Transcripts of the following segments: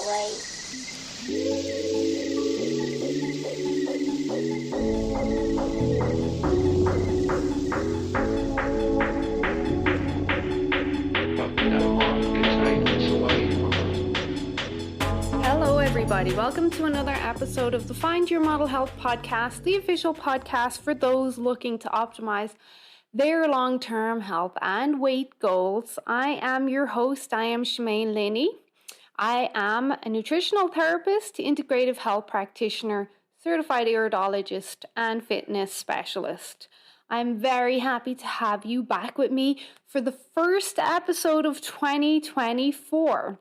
Hello, everybody. Welcome to another episode of the Find Your Model Health podcast, the official podcast for those looking to optimize their long-term health and weight goals. I am your host. I am Shemaine Linney. I am a nutritional therapist, integrative health practitioner, certified iridologist, and fitness specialist. I'm very happy to have you back with me for the first episode of 2024.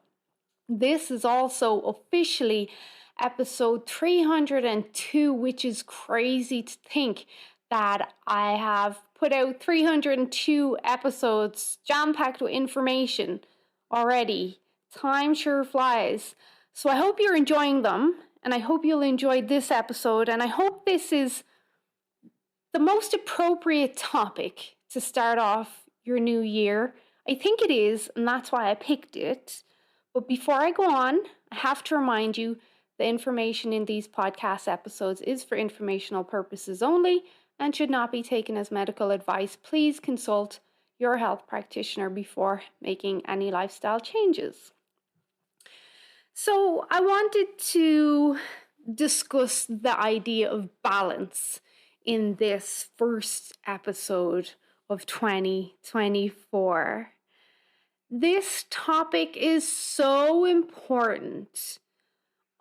This is also officially episode 302, which is crazy to think that I have put out 302 episodes jam-packed with information already. Time sure flies. So I hope you're enjoying them, and I hope you'll enjoy this episode, and I hope this is the most appropriate topic to start off your new year. I think it is, and that's why I picked it. But before I go on, I have to remind you the information in these podcast episodes is for informational purposes only and should not be taken as medical advice. Please consult your health practitioner before making any lifestyle changes. So I wanted to discuss the idea of balance in this first episode of 2024. This topic is so important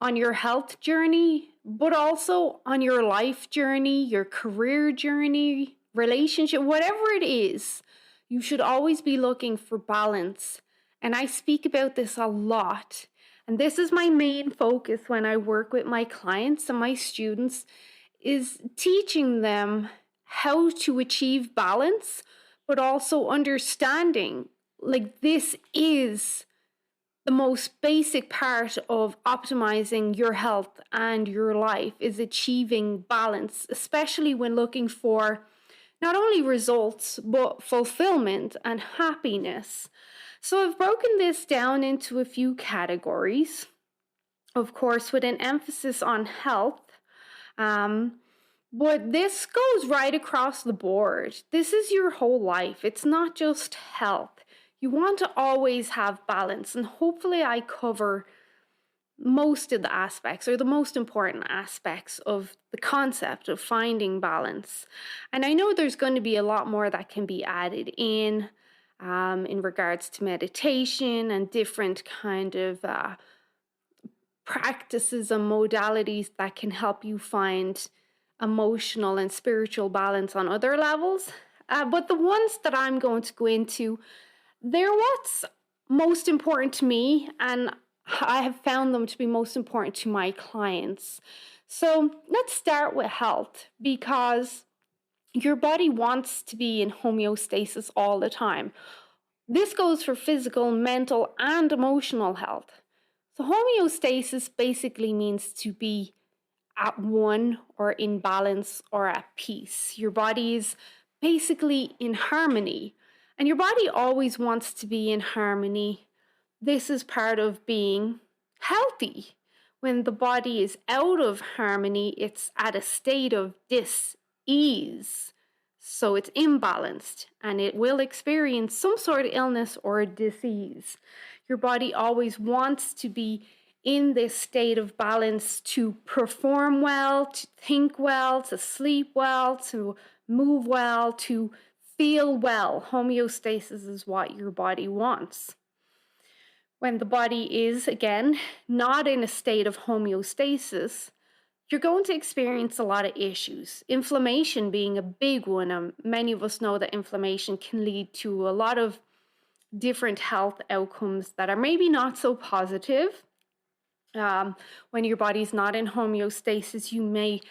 on your health journey, but also on your life journey, your career journey, relationship, whatever it is. You should always be looking for balance. And I speak about this a lot. And this is my main focus when I work with my clients and my students, is teaching them how to achieve balance, but also understanding like this is the most basic part of optimizing your health and your life, is achieving balance, especially when looking for not only results, but fulfillment and happiness. So I've broken this down into a few categories, of course, with an emphasis on health. But this goes right across the board. This is your whole life. It's not just health. You want to always have balance, and hopefully I cover most of the aspects or the most important aspects of the concept of finding balance. And I know there's going to be a lot more that can be added in regards to meditation and different kind of practices and modalities that can help you find emotional and spiritual balance on other levels. But the ones that I'm going to go into, they're what's most important to me, and I have found them to be most important to my clients. So let's start with health, because your body wants to be in homeostasis all the time. This goes for physical, mental, and emotional health. So homeostasis basically means to be at one or in balance or at peace. Your body is basically in harmony. And your body always wants to be in harmony. This is part of being healthy. When the body is out of harmony, it's at a state of dis-ease. So it's imbalanced, and it will experience some sort of illness or disease. Your body always wants to be in this state of balance to perform well, to think well, to sleep well, to move well, to feel well. Homeostasis is what your body wants. When the body is, again, not in a state of homeostasis, you're going to experience a lot of issues. Inflammation being a big one. Many of us know that inflammation can lead to a lot of different health outcomes that are maybe not so positive. When your body's not in homeostasis, you may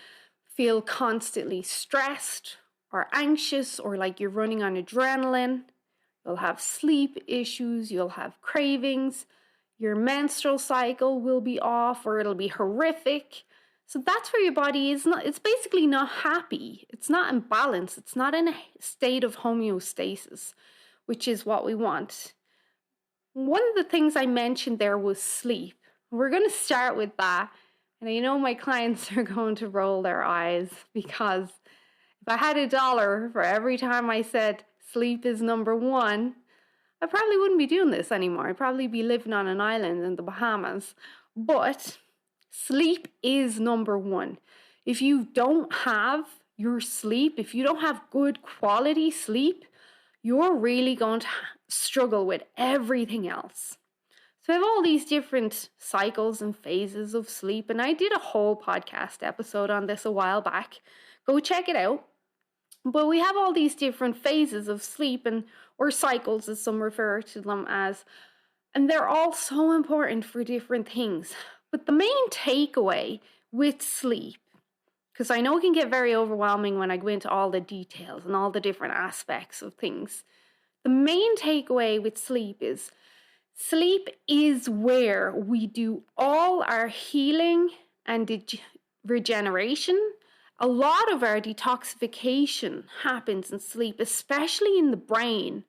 feel constantly stressed or anxious, or like you're running on adrenaline. You'll have sleep issues, you'll have cravings, your menstrual cycle will be off, or it'll be horrific. So that's where your body is not, it's basically not happy. It's not in balance. It's not in a state of homeostasis, which is what we want. One of the things I mentioned there was sleep. We're going to start with that. And I know my clients are going to roll their eyes because if I had $1 for every time I said sleep is number one, I probably wouldn't be doing this anymore. I'd probably be living on an island in the Bahamas. But sleep is number one. If you don't have your sleep, if you don't have good quality sleep, you're really going to struggle with everything else. So I have all these different cycles and phases of sleep, and I did a whole podcast episode on this a while back. Go check it out. But we have all these different phases of sleep, or cycles as some refer to them as, and they're all so important for different things. But the main takeaway with sleep, because I know it can get very overwhelming when I go into all the details and all the different aspects of things. The main takeaway with sleep is where we do all our healing and regeneration. A lot of our detoxification happens in sleep, especially in the brain.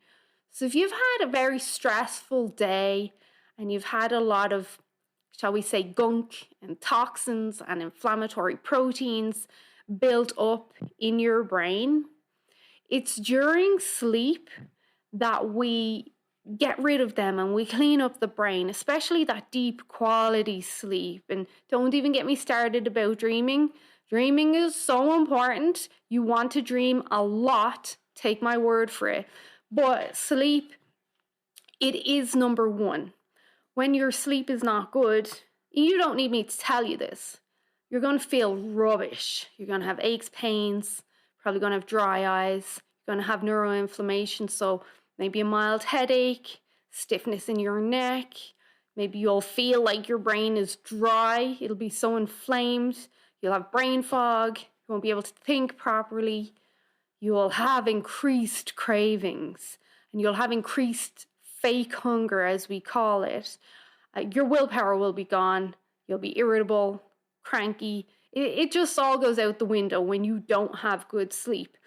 So if you've had a very stressful day and you've had a lot of, shall we say, gunk and toxins and inflammatory proteins built up in your brain, it's during sleep that we get rid of them and we clean up the brain, especially that deep quality sleep. And don't even get me started about dreaming. Dreaming is so important. You want to dream a lot, take my word for it. But sleep, it is number one. When your sleep is not good, you don't need me to tell you this. You're going to feel rubbish. You're going to have aches, pains, probably going to have dry eyes. You're going to have neuroinflammation, so maybe a mild headache, stiffness in your neck. Maybe you'll feel like your brain is dry. It'll be so inflamed. You'll have brain fog. You won't be able to think properly. You'll have increased cravings. And you'll have increased fake hunger, as we call it. Your willpower will be gone. You'll be irritable, cranky. It just all goes out the window when you don't have good sleep.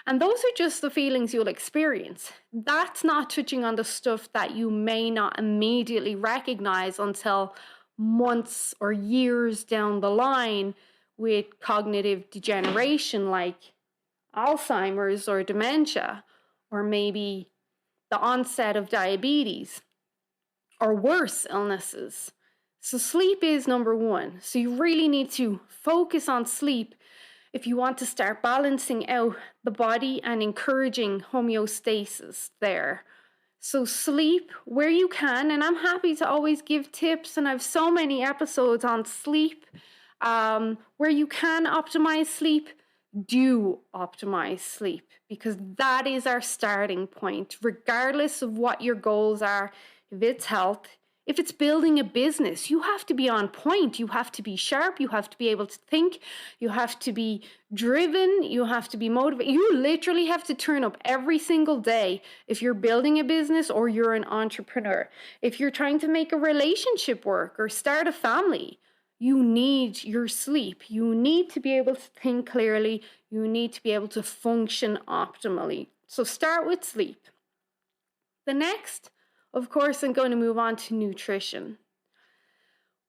And those are just the feelings you'll experience. That's not touching on the stuff that you may not immediately recognize until months or years down the line with cognitive degeneration like Alzheimer's or dementia, or maybe the onset of diabetes or worse illnesses. So sleep is number one. So you really need to focus on sleep if you want to start balancing out the body and encouraging homeostasis there. So sleep where you can, and I'm happy to always give tips, and I have so many episodes on sleep. Where you can optimize sleep, do optimize sleep, because that is our starting point, regardless of what your goals are. If it's health, if it's building a business, you have to be on point. You have to be sharp. You have to be able to think. You have to be driven. You have to be motivated. You literally have to turn up every single day if you're building a business or you're an entrepreneur. If you're trying to make a relationship work or start a family, you need your sleep. You need to be able to think clearly. You need to be able to function optimally. So start with sleep. The next, of course, I'm going to move on to nutrition.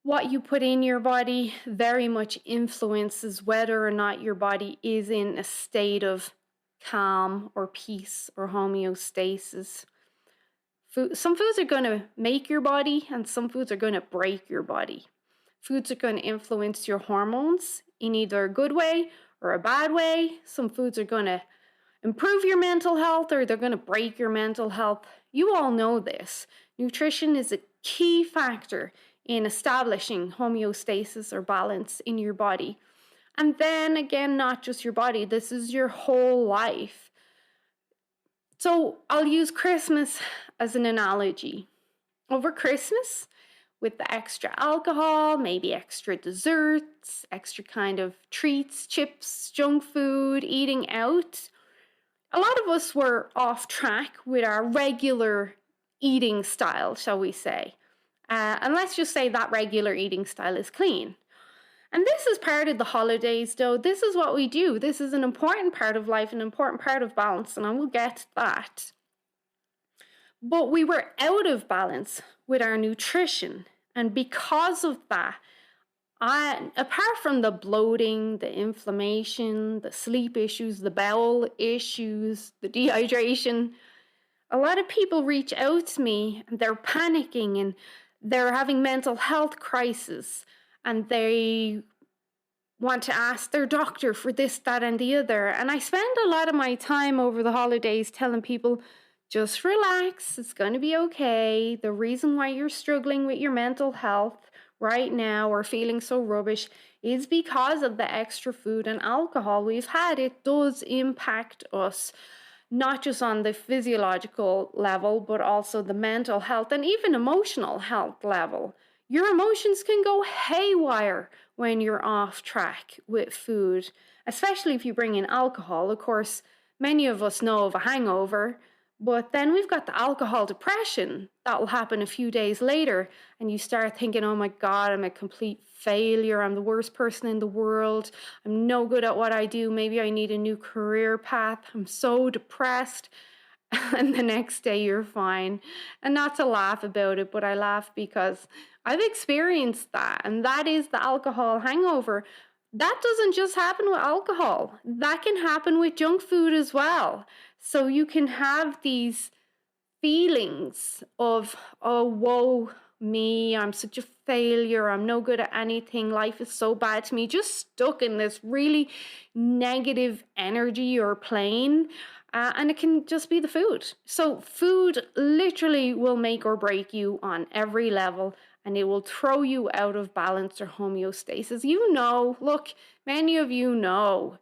What you put in your body very much influences whether or not your body is in a state of calm or peace or homeostasis. Some foods are going to make your body, and some foods are going to break your body. Foods are going to influence your hormones in either a good way or a bad way. Some foods are going to improve your mental health or they're going to break your mental health. You all know this. Nutrition is a key factor in establishing homeostasis or balance in your body. And then again, not just your body, this is your whole life. So I'll use Christmas as an analogy. Over Christmas, with the extra alcohol, maybe extra desserts, extra kind of treats, chips, junk food, eating out, a lot of us were off track with our regular eating style, shall we say. And let's just say that regular eating style is clean. And this is part of the holidays, though. This is what we do. This is an important part of life, an important part of balance, and I will get to that. But we were out of balance with our nutrition. And because of that, apart from the bloating, the inflammation, the sleep issues, the bowel issues, the dehydration, a lot of people reach out to me and they're panicking and they're having mental health crisis and they want to ask their doctor for this, that, and the other. And I spend a lot of my time over the holidays telling people, just relax, it's going to be okay. The reason why you're struggling with your mental health right now or feeling so rubbish is because of the extra food and alcohol we've had. It does impact us, not just on the physiological level, but also the mental health and even emotional health level. Your emotions can go haywire when you're off track with food, especially if you bring in alcohol. Of course, many of us know of a hangover, but then we've got the alcohol depression that will happen a few days later, and you start thinking, oh my God, I'm a complete failure. I'm the worst person in the world. I'm no good at what I do. Maybe I need a new career path. I'm so depressed. And the next day you're fine. And not to laugh about it, but I laugh because I've experienced that. And that is the alcohol hangover. That doesn't just happen with alcohol, that can happen with junk food as well. So you can have these feelings of, oh, woe me, I'm such a failure, I'm no good at anything, life is so bad to me, just stuck in this really negative energy or plane. And it can just be the food. So food literally will make or break you on every level, and it will throw you out of balance or homeostasis. You know, look, many of you know,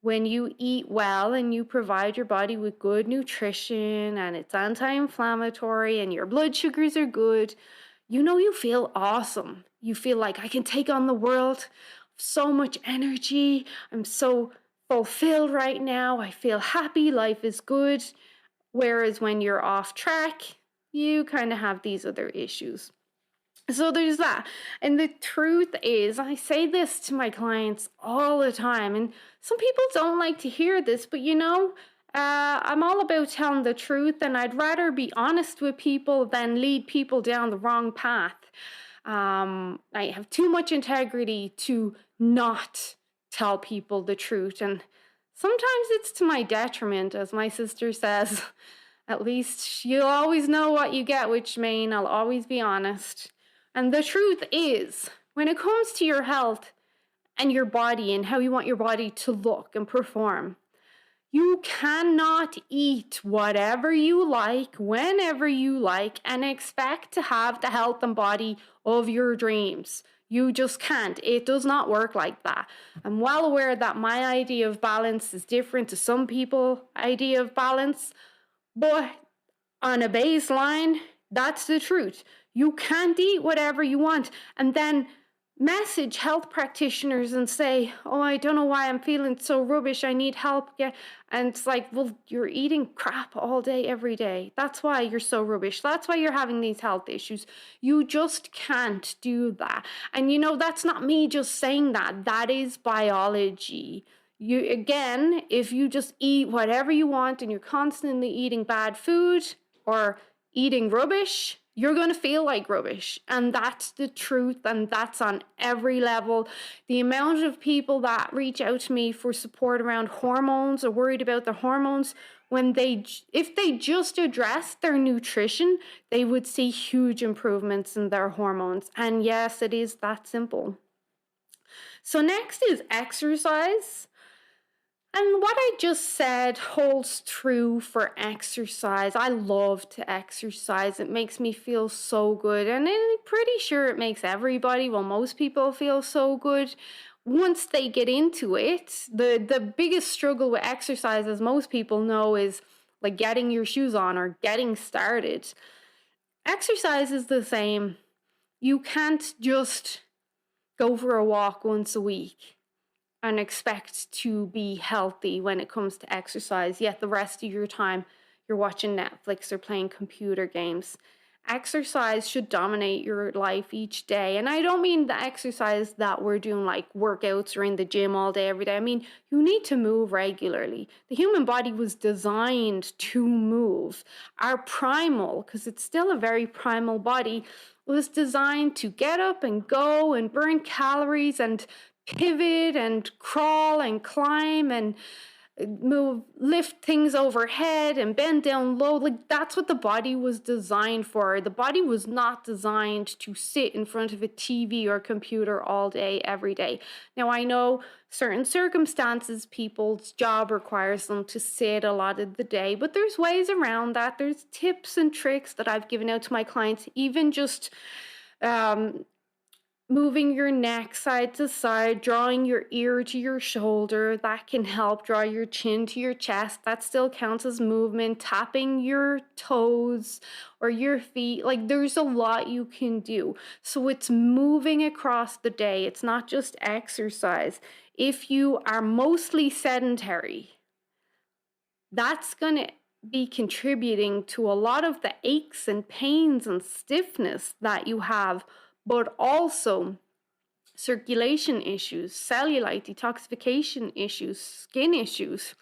when you eat well and you provide your body with good nutrition and it's anti-inflammatory and your blood sugars are good, you know, you feel awesome. You feel like I can take on the world, so much energy. I'm so fulfilled right now. I feel happy. Life is good. Whereas when you're off track, you kind of have these other issues. So there's that. And the truth is, I say this to my clients all the time, and some people don't like to hear this, but you know, I'm all about telling the truth, and I'd rather be honest with people than lead people down the wrong path. I have too much integrity to not tell people the truth, and sometimes it's to my detriment, as my sister says. At least you'll always know what you get, which means I'll always be honest. And the truth is, when it comes to your health and your body and how you want your body to look and perform, you cannot eat whatever you like, whenever you like, and expect to have the health and body of your dreams. You just can't. It does not work like that. I'm well aware that my idea of balance is different to some people's idea of balance, but on a baseline, that's the truth. You can't eat whatever you want and then message health practitioners and say, oh, I don't know why I'm feeling so rubbish, I need help. And it's like, well, you're eating crap all day, every day. That's why you're so rubbish. That's why you're having these health issues. You just can't do that. And you know, that's not me just saying that. That is biology. You, again, if you just eat whatever you want and you're constantly eating bad food or eating rubbish, you're going to feel like rubbish. And that's the truth. And that's on every level. The amount of people that reach out to me for support around hormones or worried about their hormones, if they just addressed their nutrition, they would see huge improvements in their hormones. And yes, it is that simple. So next is exercise. And what I just said holds true for exercise. I love to exercise. It makes me feel so good. And I'm pretty sure it makes everybody, well, most people feel so good once they get into it. The biggest struggle with exercise, as most people know, is like getting your shoes on or getting started. Exercise is the same. You can't just go for a walk once a week and expect to be healthy when it comes to exercise, yet the rest of your time you're watching Netflix or playing computer games. exercise should dominate your life each day. And I don't mean the exercise that we're doing like workouts or in the gym all day, every day. I mean, you need to move regularly. The human body was designed to move. Our primal, because it's still a very primal body, was designed to get up and go and burn calories and pivot and crawl and climb and move, lift things overhead and bend down low. Like, that's what the body was designed for. The body was not designed to sit in front of a TV or computer all day, every day. Now, I know certain circumstances, people's job requires them to sit a lot of the day, but there's ways around that. There's tips and tricks that I've given out to my clients, even just moving your neck side to side, drawing your ear to your shoulder, that can help. Draw your chin to your chest, that still counts as movement. Tapping your toes or your feet, like there's a lot you can do. So it's moving across the day. It's not just exercise. If you are mostly sedentary, that's going to be contributing to a lot of the aches and pains and stiffness that you have, but also circulation issues, cellulite, detoxification issues, skin issues.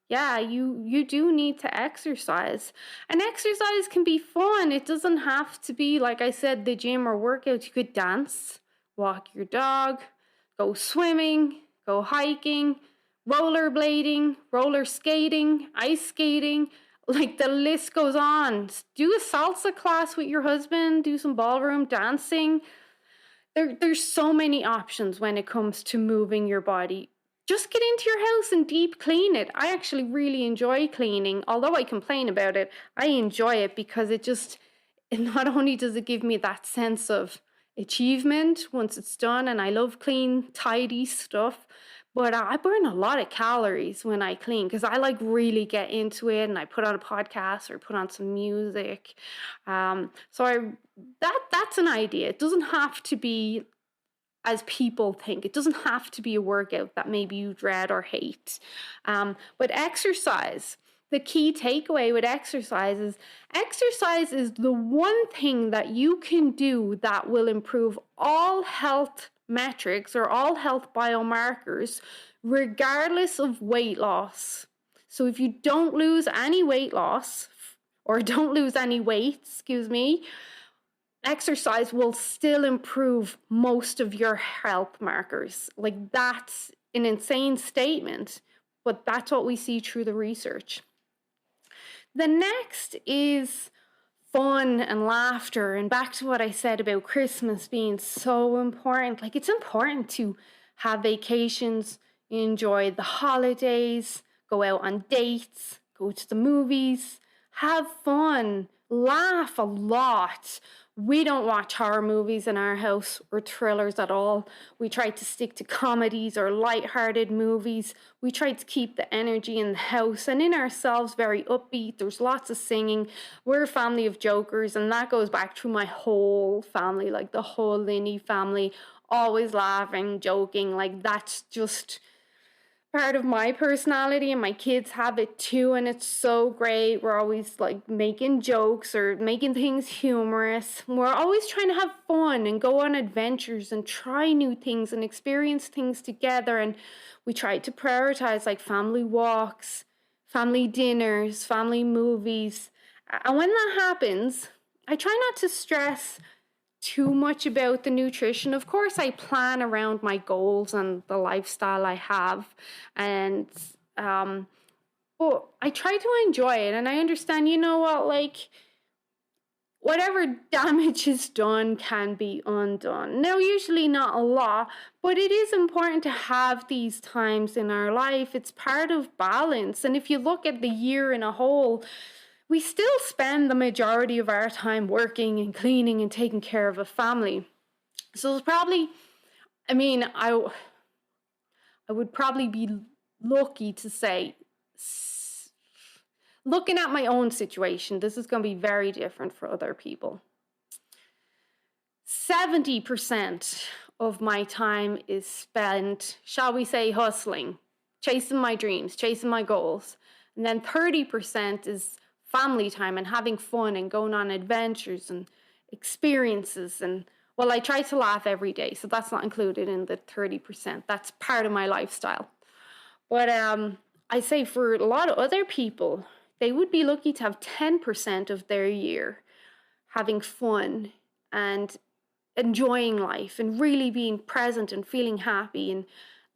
Yeah, you do need to exercise. And exercise can be fun. It doesn't have to be, like I said, the gym or workout. You could dance, walk your dog, go swimming, go hiking, rollerblading, roller skating, ice skating. Like, the list goes on. Do a salsa class with your husband, do some ballroom dancing. There's so many options when it comes to moving your body. Just get into your house and deep clean it. I actually really enjoy cleaning. Although I complain about it, I enjoy it because it not only does it give me that sense of achievement once it's done, and I love clean, tidy stuff, but I burn a lot of calories when I clean because I like really get into it, and I put on a podcast or put on some music. That's an idea. It doesn't have to be as people think. It doesn't have to be a workout that maybe you dread or hate. But exercise, the key takeaway with exercise is the one thing that you can do that will improve all health metrics or all health biomarkers, regardless of weight loss. So if you don't lose any weight loss or don't lose any weight, exercise will still improve most of your health markers. Like, that's an insane statement, but that's what we see through the research. The next is fun and laughter, and back to what I said about Christmas being so important. Like, it's important to have vacations, enjoy the holidays, go out on dates, go to the movies, have fun, laugh a lot. We don't watch horror movies in our house or thrillers at all. We try to stick to comedies or light-hearted movies. We try to keep the energy in the house and in ourselves very upbeat. There's lots of singing. We're a family of jokers, and that goes back through my whole family, like the whole Linney family, always laughing, joking. Like, that's just part of my personality, and my kids have it too, and it's so great. We're always like making jokes or making things humorous. We're always trying to have fun and go on adventures and try new things and experience things together. And we try to prioritize like family walks, family dinners, family movies. And when that happens, I try not to stress too much about the nutrition. Of course, I plan around my goals and the lifestyle I have, and but I try to enjoy it, and I understand, you know what, like, whatever damage is done can be undone. Now, usually not a lot, but it is important to have these times in our life. It's part of balance. And if you look at the year in a whole, we still spend the majority of our time working and cleaning and taking care of a family. So it's probably, I would probably be lucky to say, looking at my own situation, this is going to be very different for other people. 70% of my time is spent, shall we say, hustling, chasing my dreams, chasing my goals. And then 30% is family time and having fun and going on adventures and experiences. And well, I try to laugh every day, so that's not included in the 30%. That's part of my lifestyle. But I say for a lot of other people, they would be lucky to have 10% of their year having fun and enjoying life and really being present and feeling happy. And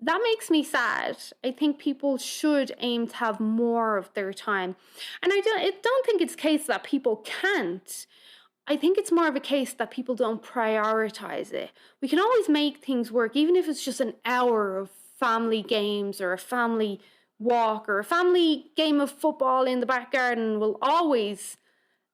that makes me sad. I think people should aim to have more of their time. And I don't think it's a case that people can't. I think it's more of a case that people don't prioritize it. We can always make things work, even if it's just an hour of family games or a family walk or a family game of football in the back garden will always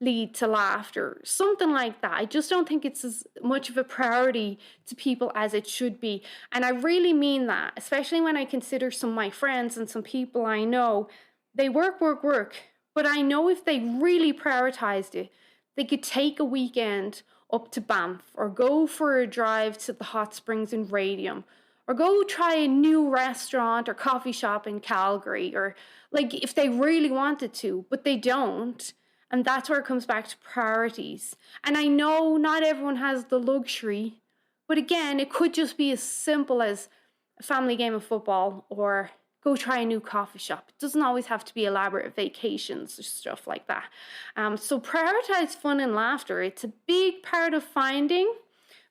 lead to laughter, something like that. I just don't think it's as much of a priority to people as it should be. And I really mean that, especially when I consider some of my friends and some people I know, they work, work, work. But I know if they really prioritized it, they could take a weekend up to Banff or go for a drive to the hot springs in Radium or go try a new restaurant or coffee shop in Calgary, or like if they really wanted to, but they don't. And that's where it comes back to priorities. And I know not everyone has the luxury, but again, it could just be as simple as a family game of football or go try a new coffee shop. It doesn't always have to be elaborate vacations or stuff like that. So prioritize fun and laughter. It's a big part of finding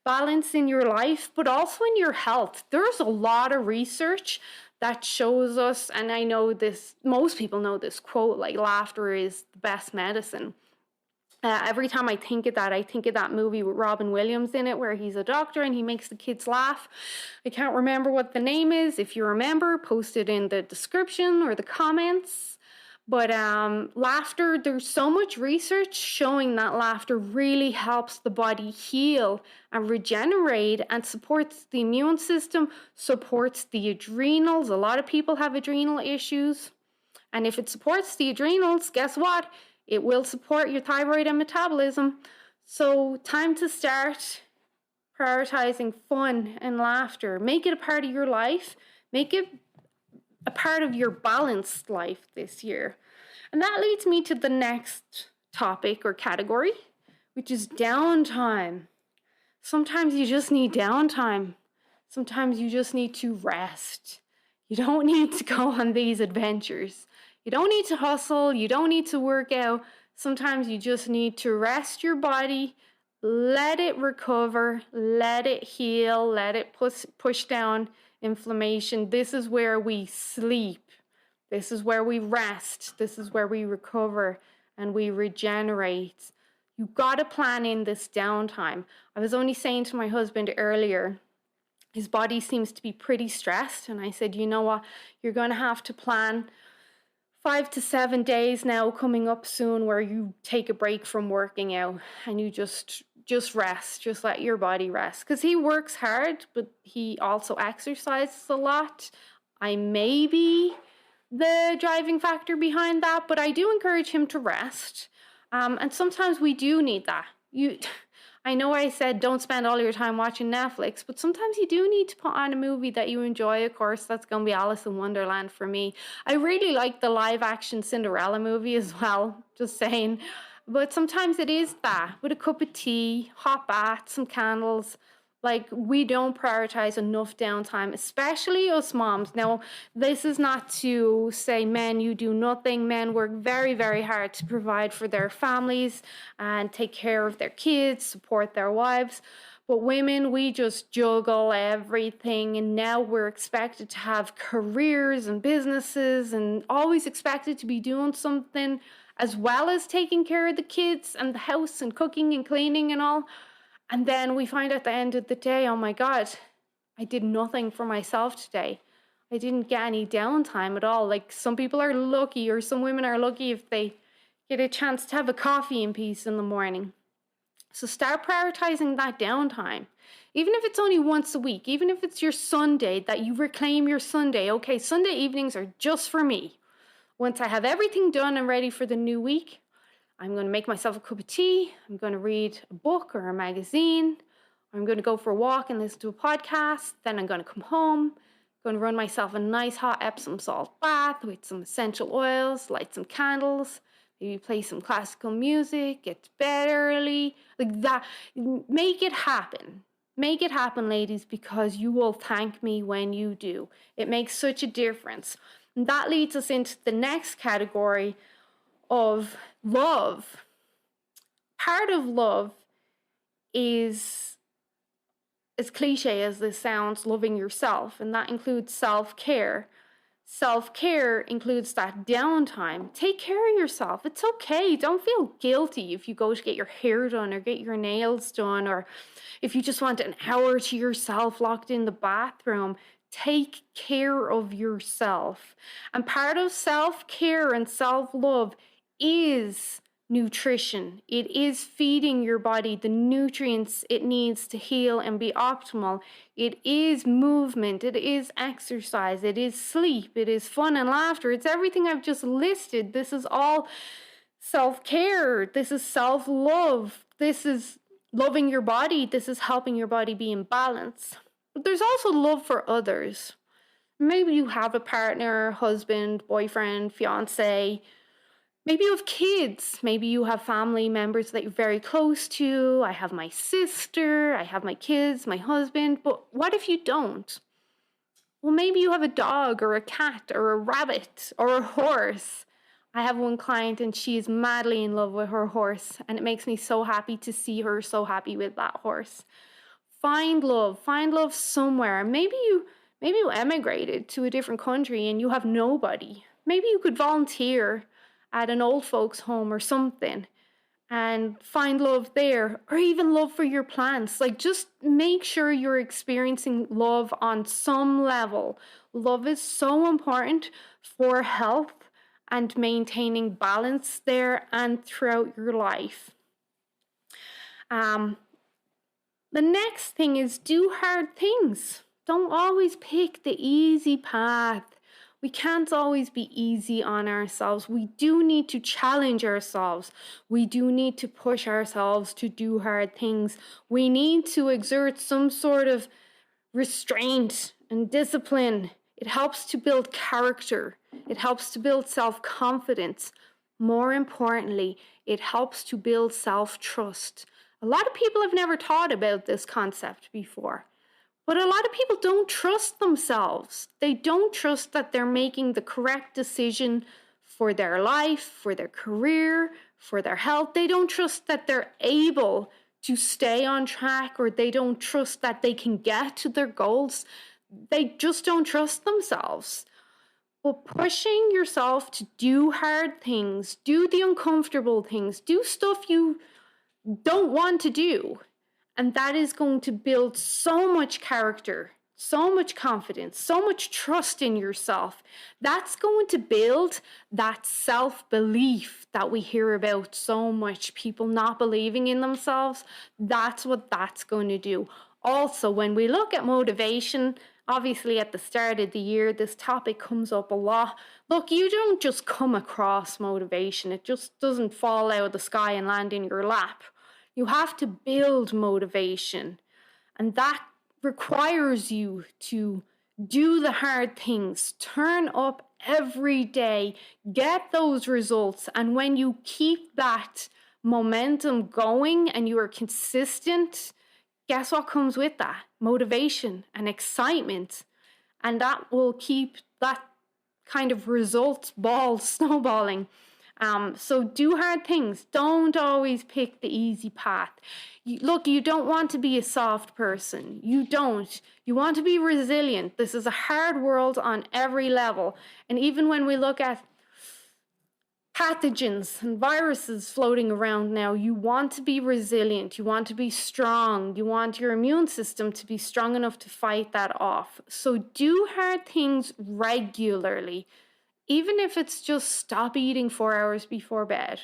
balance in your life, but also in your health. There's a lot of research that shows us, and I know this, most people know this quote, like laughter is the best medicine. Every time I think of that movie with Robin Williams in it where he's a doctor and he makes the kids laugh. I can't remember what the name is. If you remember, post it in the description or the comments. But laughter, there's so much research showing that laughter really helps the body heal and regenerate and supports the immune system, supports the adrenals. A lot of people have adrenal issues. And if it supports the adrenals, guess what? It will support your thyroid and metabolism. So time to start prioritizing fun and laughter. Make it a part of your life. Make it a part of your balanced life this year. And that leads me to the next topic or category, which is downtime. Sometimes you just need downtime. Sometimes you just need to rest. You don't need to go on these adventures. You don't need to hustle. You don't need to work out. Sometimes you just need to rest your body, let it recover, let it heal, let it push down inflammation. This is where we sleep. This is where we rest. This is where we recover and we regenerate. You got to plan in this downtime. I was only saying to my husband earlier, his body seems to be pretty stressed. And I said, you know what? You're going to have to plan 5 to 7 days now coming up soon where you take a break from working out and you just rest, just let your body rest. Because he works hard, but he also exercises a lot. I may be the driving factor behind that, but I do encourage him to rest. And sometimes we do need that. I know I said don't spend all your time watching Netflix, but sometimes you do need to put on a movie that you enjoy. Of course, that's going to be Alice in Wonderland for me. I really like the live action Cinderella movie as well, just saying. But sometimes it is that, with a cup of tea, hot bath, some candles. Like, we don't prioritize enough downtime, especially us moms. Now, this is not to say men, you do nothing. Men work very, very hard to provide for their families and take care of their kids, support their wives. But women, we just juggle everything. And now we're expected to have careers and businesses and always expected to be doing something as well as taking care of the kids and the house and cooking and cleaning and all. And then we find at the end of the day, oh my God, I did nothing for myself today. I didn't get any downtime at all. Like, some people are lucky, or some women are lucky if they get a chance to have a coffee in peace in the morning. So start prioritizing that downtime. Even if it's only once a week, even if it's your Sunday, that you reclaim your Sunday. Okay, Sunday evenings are just for me. Once I have everything done and ready for the new week, I'm going to make myself a cup of tea. I'm going to read a book or a magazine. I'm going to go for a walk and listen to a podcast. Then I'm going to come home. I'm going to run myself a nice hot Epsom salt bath with some essential oils, light some candles, Maybe play some classical music, get to bed early, like that. Make it happen. Make it happen, ladies, because you will thank me when you do. It makes such a difference. And that leads us into the next category of love. Part of love is, as cliche as this sounds, loving yourself, and that includes self-care. Self-care includes that downtime. Take care of yourself. It's okay. Don't feel guilty if you go to get your hair done or get your nails done, or if you just want an hour to yourself locked in the bathroom. Take care of yourself. And part of self-care and self-love is nutrition. It is feeding your body the nutrients it needs to heal and be optimal. It is movement. It is exercise. It is sleep. It is fun and laughter. It's everything I've just listed. This is all self-care. This is self-love. This is loving your body. This is helping your body be in balance. But there's also love for others. Maybe you have a partner, husband, boyfriend, fiance. Maybe you have kids. Maybe you have family members that you're very close to. I have my sister, I have my kids, my husband. But what if you don't? Well, maybe you have a dog or a cat or a rabbit or a horse. I have one client and she is madly in love with her horse, and it makes me so happy to see her so happy with that horse. Find love somewhere. Maybe you emigrated to a different country and you have nobody. Maybe you could volunteer at an old folks home or something and find love there, or even love for your plants. Like, just make sure you're experiencing love on some level. Love is so important for health and maintaining balance there and throughout your life. The next thing is do hard things. Don't always pick the easy path. We can't always be easy on ourselves. We do need to challenge ourselves. We do need to push ourselves to do hard things. We need to exert some sort of restraint and discipline. It helps to build character. It helps to build self-confidence. More importantly, it helps to build self-trust. A lot of people have never thought about this concept before. But a lot of people don't trust themselves. They don't trust that they're making the correct decision for their life, for their career, for their health. They don't trust that they're able to stay on track, or they don't trust that they can get to their goals. They just don't trust themselves. But pushing yourself to do hard things, do the uncomfortable things, do stuff you don't want to do. And that is going to build so much character, so much confidence, so much trust in yourself. That's going to build that self-belief that we hear about so much, people not believing in themselves. That's what that's going to do. Also, when we look at motivation, obviously at the start of the year, this topic comes up a lot. Look, you don't just come across motivation. It just doesn't fall out of the sky and land in your lap. You have to build motivation, and that requires you to do the hard things, turn up every day, get those results. And when you keep that momentum going and you are consistent, guess what comes with that? Motivation and excitement. And that will keep that kind of results ball snowballing. So do hard things. Don't always pick the easy path. You don't want to be a soft person. You don't. You want to be resilient. This is a hard world on every level. And even when we look at pathogens and viruses floating around now, you want to be resilient. You want to be strong. You want your immune system to be strong enough to fight that off. So do hard things regularly. Even if it's just stop eating 4 hours before bed.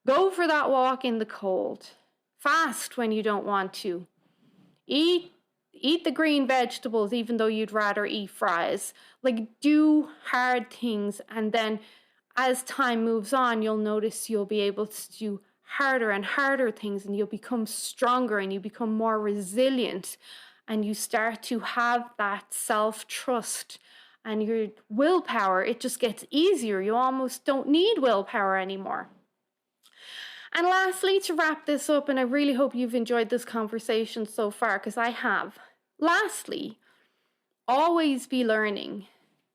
Go for that walk in the cold. Fast when you don't want to. Eat the green vegetables even though you'd rather eat fries. Like, do hard things, and then as time moves on, you'll notice you'll be able to do harder and harder things, and you'll become stronger and you become more resilient, and you start to have that self-trust. And your willpower, it just gets easier. You almost don't need willpower anymore. And lastly, to wrap this up, and I really hope you've enjoyed this conversation so far, because I have. Lastly, always be learning.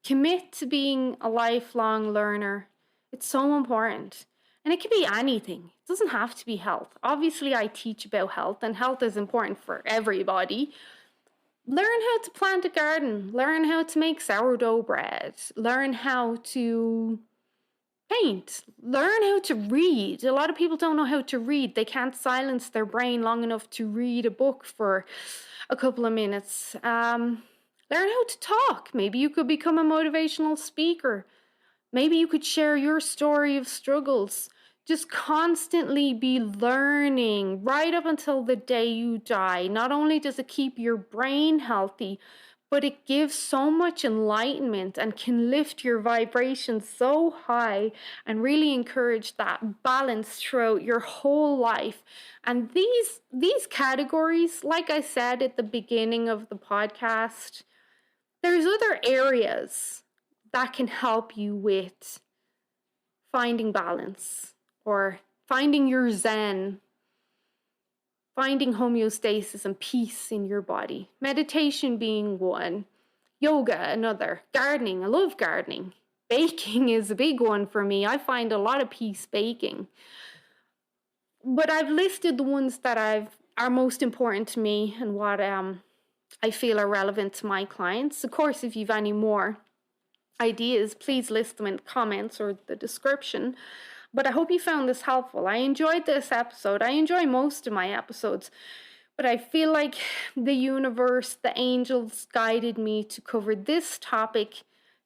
Commit to being a lifelong learner. It's so important. And it can be anything. It doesn't have to be health. Obviously, I teach about health, and health is important for everybody. Learn how to plant a garden. Learn how to make sourdough bread. Learn how to paint. Learn how to read. A lot of people don't know how to read. They can't silence their brain long enough to read a book for a couple of minutes. Learn how to talk. Maybe you could become a motivational speaker. Maybe you could share your story of struggles. Just constantly be learning right up until the day you die. Not only does it keep your brain healthy, but it gives so much enlightenment and can lift your vibrations so high and really encourage that balance throughout your whole life. And these categories, like I said at the beginning of the podcast, there's other areas that can help you with finding balance or finding your zen, finding homeostasis and peace in your body. Meditation being one, yoga another, gardening. I love gardening. Baking is a big one for me. I find a lot of peace baking. But I've listed the ones that are most important to me and what I feel are relevant to my clients. Of course, if you've any more ideas, please list them in the comments or the description. But I hope you found this helpful. I enjoyed this episode. I enjoy most of my episodes. But I feel like the universe, the angels guided me to cover this topic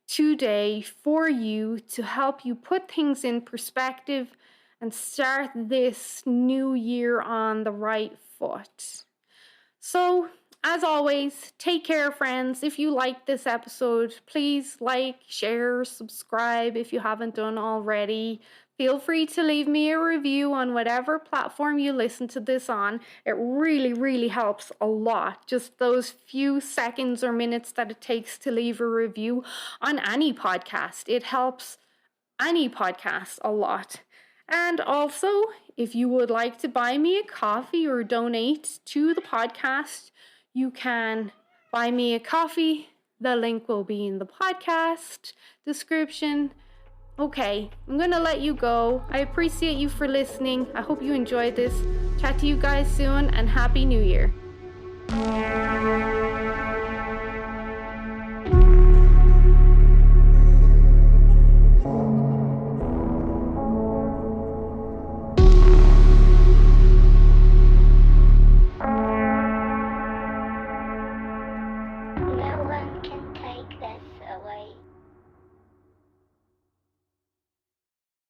today for you to help you put things in perspective and start this new year on the right foot. So, as always, take care, friends. If you liked this episode, please like, share, subscribe if you haven't done already. Feel free to leave me a review on whatever platform you listen to this on. It really, really helps a lot. Just those few seconds or minutes that it takes to leave a review on any podcast. It helps any podcast a lot. And also, if you would like to buy me a coffee or donate to the podcast, you can buy me a coffee. The link will be in the podcast description. Okay, I'm going to let you go. I appreciate you for listening. I hope you enjoyed this. Chat to you guys soon and Happy New Year.